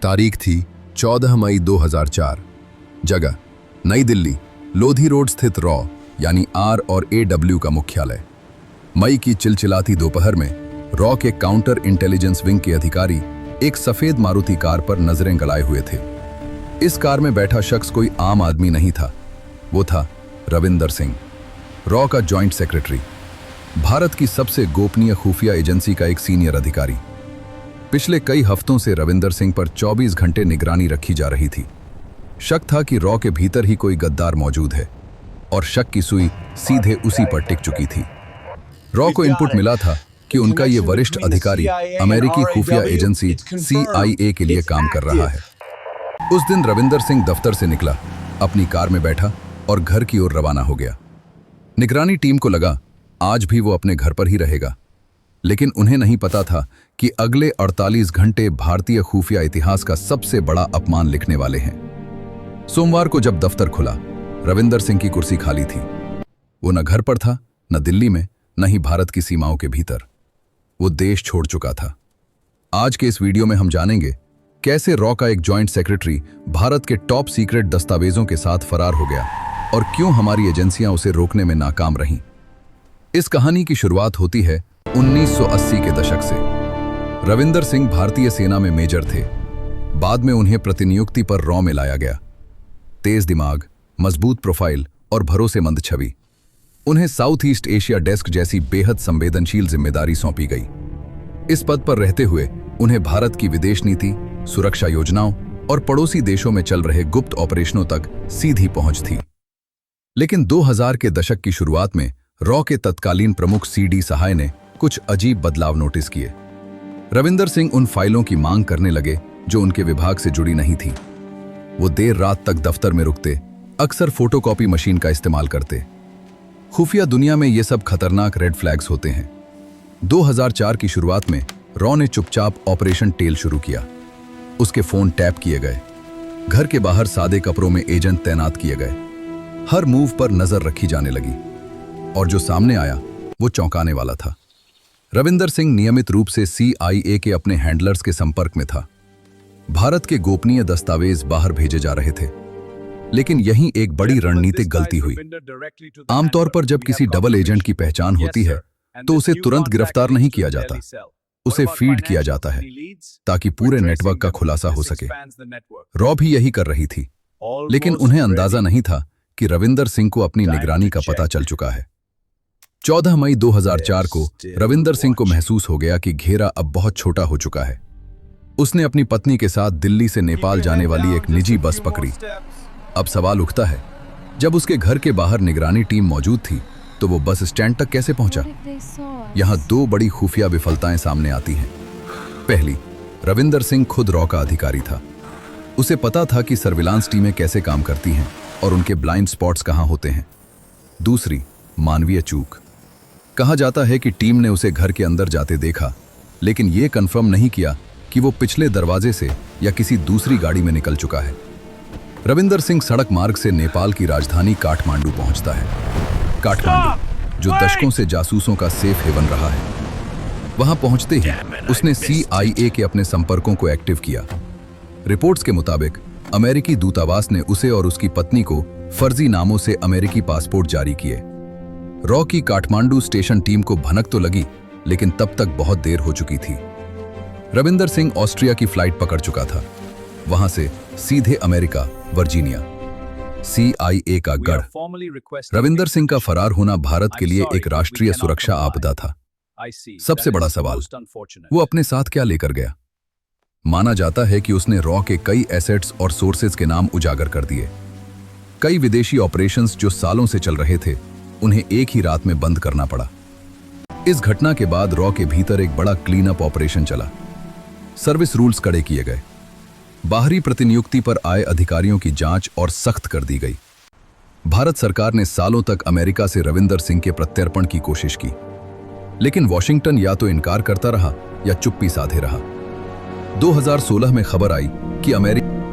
तारीख थी 14 मई 2004। जगह नई दिल्ली, लोधी रोड स्थित रॉ यानी RAW का मुख्यालय। मई की चिलचिलाती दोपहर में रॉ के काउंटर इंटेलिजेंस विंग के अधिकारी एक सफेद मारुति कार पर नजरें गलाए हुए थे। इस कार में बैठा शख्स कोई आम आदमी नहीं था, वो था रविंदर सिंह, रॉ का जॉइंट सेक्रेटरी, भारत की सबसे गोपनीय खुफिया एजेंसी का एक सीनियर अधिकारी। पिछले कई हफ्तों से रविंदर सिंह पर 24 घंटे निगरानी रखी जा रही थी। शक था कि रॉ के भीतर ही कोई गद्दार मौजूद है और शक की सुई सीधे उसी पर टिक चुकी थी। रॉ को इनपुट मिला था कि उनका ये वरिष्ठ अधिकारी अमेरिकी खुफिया एजेंसी CIA के लिए काम कर रहा है। उस दिन रविंदर सिंह दफ्तर से निकला, अपनी कार में बैठा और घर की ओर रवाना हो गया। निगरानी टीम को लगा आज भी वो अपने घर पर ही रहेगा, लेकिन उन्हें नहीं पता था कि अगले 48 घंटे भारतीय खुफिया इतिहास का सबसे बड़ा अपमान लिखने वाले हैं। सोमवार को जब दफ्तर खुला, रविंदर सिंह की कुर्सी खाली थी। वो न घर पर था, न दिल्ली में, न ही भारत की सीमाओं के भीतर। वो देश छोड़ चुका था। आज के इस वीडियो में हम जानेंगे कैसे रॉ का एक जॉइंट सेक्रेटरी भारत के टॉप सीक्रेट दस्तावेजों के साथ फरार हो गया और क्यों हमारी एजेंसियां उसे रोकने में नाकाम रहीं। इस कहानी की शुरुआत होती है 1980 के दशक से। रविंदर सिंह भारतीय सेना में मेजर थे। बाद में उन्हें प्रतिनियुक्ति पर रॉ में लाया गया। तेज दिमाग, मजबूत प्रोफाइल और भरोसेमंद छवि। उन्हें साउथ ईस्ट एशिया डेस्क जैसी बेहद संवेदनशील जिम्मेदारी सौंपी गई। इस पद पर रहते हुए उन्हें भारत की विदेश नीति, सुरक्षा योजनाओं और पड़ोसी देशों में चल रहे गुप्त ऑपरेशनों तक सीधी पहुंच थी। लेकिन 2000 के दशक की शुरुआत में रॉ के तत्कालीन प्रमुख CD सहाय ने कुछ अजीब बदलाव नोटिस किए। रविंदर सिंह उन फाइलों की मांग करने लगे जो उनके विभाग से जुड़ी नहीं थी। वो देर रात तक दफ्तर में रुकते, अक्सर फोटोकॉपी मशीन का इस्तेमाल करते। खुफिया दुनिया में ये सब खतरनाक रेड फ्लैग्स होते हैं। 2004 की शुरुआत में रॉ ने चुपचाप ऑपरेशन टेल शुरू किया। उसके फोन टैप किए गए। घर के बाहर सादे कपड़ों में एजेंट तैनात किए गए। हर मूव पर नजर रखी जाने लगी और जो सामने आया वो चौंकाने वाला था। रविंदर सिंह नियमित रूप से CIA के अपने हैंडलर्स के संपर्क में था। भारत के गोपनीय दस्तावेज बाहर भेजे जा रहे थे, लेकिन यहीं एक बड़ी रणनीतिक गलती हुई। आमतौर पर जब किसी डबल एजेंट की पहचान होती है तो उसे तुरंत गिरफ्तार नहीं किया जाता, उसे फीड किया जाता है ताकि पूरे नेटवर्क का खुलासा हो सके। रॉ भी यही कर रही थी, लेकिन उन्हें अंदाजा नहीं था कि रविंदर सिंह को अपनी निगरानी का पता चल चुका है। 14 मई 2004 को रविंदर सिंह को महसूस हो गया कि घेरा अब बहुत छोटा हो चुका है। उसने अपनी पत्नी के साथ दिल्ली से नेपाल जाने वाली एक निजी बस पकड़ी। अब सवाल उठता है, जब उसके घर के बाहर निगरानी टीम मौजूद थी तो वो बस स्टैंड तक कैसे पहुंचा? यहां दो बड़ी खुफिया विफलताएं सामने आती हैं। पहली, रविंदर सिंह खुद रॉ का अधिकारी था। उसे पता था कि सर्विलांस टीमें कैसे काम करती हैं और उनके ब्लाइंड स्पॉट्स कहां होते हैं। दूसरी, मानवीय चूक। कहा जाता है कि टीम ने उसे घर के अंदर जाते देखा, लेकिन यह कंफर्म नहीं किया कि वो पिछले दरवाजे से या किसी दूसरी गाड़ी में निकल चुका है। रविंदर सिंह सड़क मार्ग से नेपाल की राजधानी काठमांडू पहुंचता है। काठमांडू, जो दशकों से जासूसों का सेफ हेवन रहा है। वहां पहुंचते ही उसने CIA के अपने संपर्कों को एक्टिव किया। रिपोर्ट्स के मुताबिक अमेरिकी दूतावास ने उसे और उसकी पत्नी को फर्जी नामों से अमेरिकी पासपोर्ट जारी किए। रॉ की काठमांडू स्टेशन टीम को भनक तो लगी, लेकिन तब तक बहुत देर हो चुकी थी। रविंदर सिंह ऑस्ट्रिया की फ्लाइट पकड़ चुका था, वहां से सीधे अमेरिका, वर्जीनिया। CIA का गढ़। रविंदर सिंह का फरार होना भारत के लिए एक राष्ट्रीय सुरक्षा आपदा था। सबसे बड़ा सवाल, वो अपने साथ क्या लेकर गया? माना जाता है कि उसने रॉ के कई एसेट्स और सोर्सेज के नाम उजागर कर दिए। कई विदेशी ऑपरेशंस जो सालों से चल रहे थे, उन्हें एक ही रात में बंद करना पड़ा। इस घटना के बाद रॉ के भीतर एक बड़ा क्लीन अप ऑपरेशन चला। सर्विस रूल्स कड़े किए गए। बाहरी प्रतिनियुक्ति पर आए अधिकारियों की जांच और सख्त कर दी गई। भारत सरकार ने सालों तक अमेरिका से रविंदर सिंह के प्रत्यर्पण की कोशिश की, लेकिन वॉशिंगटन या तो इनकार करता रहा या चुप्पी साधे रहा। 2016 में खबर आई कि अमेरिका